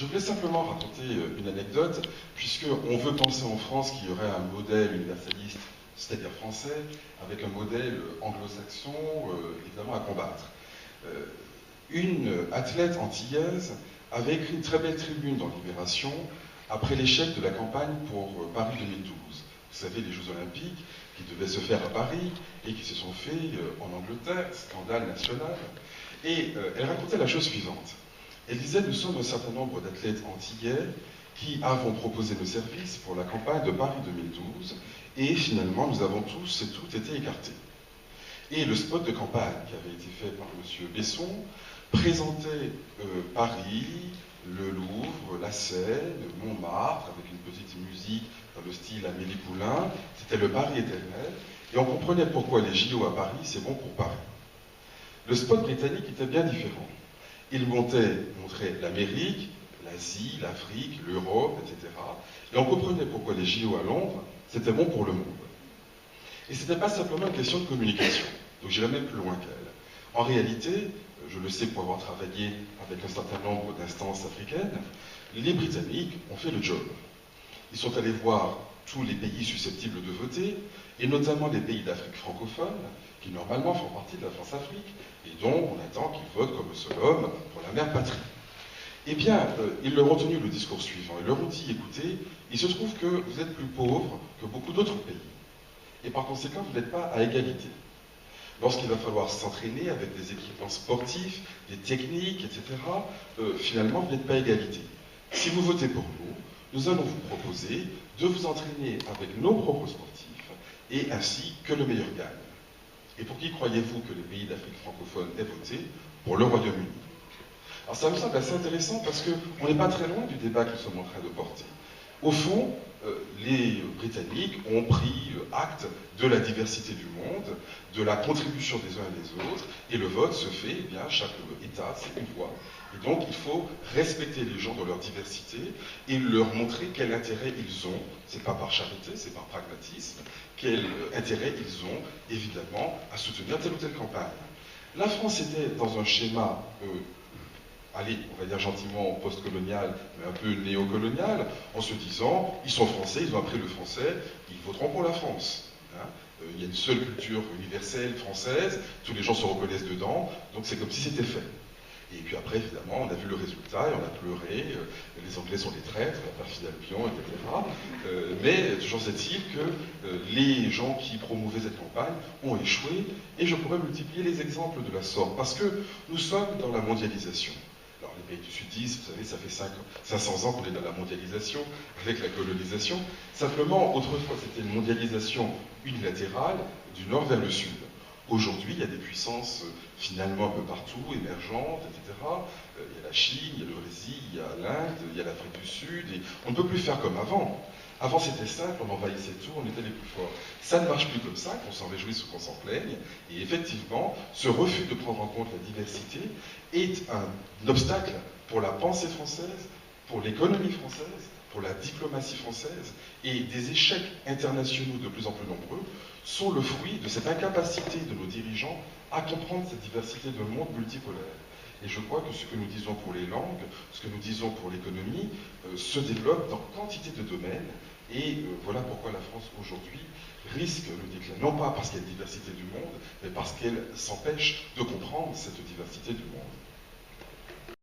Je voulais simplement raconter une anecdote, puisqu'on veut penser en France qu'il y aurait un modèle universaliste, c'est-à-dire français, avec un modèle anglo-saxon, évidemment, à combattre. Une athlète antillaise avait écrit une très belle tribune dans Libération après l'échec de la campagne pour Paris 2012. Vous savez, les Jeux Olympiques qui devaient se faire à Paris et qui se sont faits en Angleterre, scandale national. Et elle racontait la chose suivante. Elle disait, nous sommes un certain nombre d'athlètes antillais qui avons proposé nos services pour la campagne de Paris 2012 et finalement nous avons tous et toutes été écartés. Et le spot de campagne qui avait été fait par M. Besson présentait Paris, le Louvre, la Seine, Montmartre, avec une petite musique dans le style Amélie Poulain. C'était le Paris éternel. Et on comprenait pourquoi les JO à Paris, c'est bon pour Paris. Le spot britannique était bien différent. Il montrait l'Amérique, l'Asie, l'Afrique, l'Europe, etc. Et on comprenait pourquoi les JO à Londres, c'était bon pour le monde. Et ce n'était pas simplement une question de communication. Donc j'irai même plus loin qu'elle. En réalité, je le sais pour avoir travaillé avec un certain nombre d'instances africaines, les Britanniques ont fait le job. Ils sont allés voir tous les pays susceptibles de voter, et notamment les pays d'Afrique francophone, qui normalement font partie de la France-Afrique, et dont on attend qu'ils votent comme le seul homme pour la mère patrie. Eh bien, ils leur ont tenu le discours suivant. Ils leur ont dit, écoutez, il se trouve que vous êtes plus pauvres que beaucoup d'autres pays. Et par conséquent, vous n'êtes pas à égalité. Lorsqu'il va falloir s'entraîner avec des équipements sportifs, des techniques, etc., finalement, vous n'êtes pas à égalité. Si vous votez pour nous, nous allons vous proposer de vous entraîner avec nos propres sportifs, et ainsi que le meilleur gagne. Et pour qui croyez-vous que les pays d'Afrique francophone aient voté? Pour le Royaume-Uni. Alors ça me semble assez intéressant parce qu'on n'est pas très loin du débat que nous sommes en train de porter. Au fond, les Britanniques ont pris acte de la diversité du monde, de la contribution des uns et des autres, et le vote se fait, eh bien, chaque État, c'est une voix. Et donc, il faut respecter les gens dans leur diversité et leur montrer quel intérêt ils ont, c'est pas par charité, c'est par pragmatisme, quel intérêt ils ont, évidemment, à soutenir telle ou telle campagne. La France était dans un schéma allez, on va dire gentiment post-colonial, mais un peu néocolonial, en se disant, ils sont français, ils ont appris le français, ils voteront pour la France. Hein. Il y a une seule culture universelle française, tous les gens se reconnaissent dedans, donc c'est comme si c'était fait. Et puis après, évidemment, on a vu le résultat et on a pleuré, les Anglais sont des traîtres, la perfide Albion, etc. Mais toujours est-il que les gens qui promouvaient cette campagne ont échoué, et je pourrais multiplier les exemples de la sorte, parce que nous sommes dans la mondialisation. Alors les pays du Sud disent, vous savez, ça fait 500 ans qu'on est dans la mondialisation, avec la colonisation. Simplement, autrefois, c'était une mondialisation unilatérale, du nord vers le sud. Aujourd'hui, il y a des puissances finalement un peu partout, émergentes, etc. Il y a la Chine, il y a le Brésil, il y a l'Inde, il y a l'Afrique du Sud, et on ne peut plus faire comme avant. Avant, c'était simple, on envahissait tout, on était les plus forts. Ça ne marche plus comme ça, qu'on s'en réjouisse ou qu'on s'en plaigne. Et effectivement, ce refus de prendre en compte la diversité est un obstacle pour la pensée française, pour l'économie française, pour la diplomatie française, et des échecs internationaux de plus en plus nombreux sont le fruit de cette incapacité de nos dirigeants à comprendre cette diversité de monde multipolaire. Et je crois que ce que nous disons pour les langues, ce que nous disons pour l'économie, se développe dans quantité de domaines, et voilà pourquoi la France aujourd'hui risque le déclin, non pas parce qu'il y a une diversité du monde, mais parce qu'elle s'empêche de comprendre cette diversité du monde.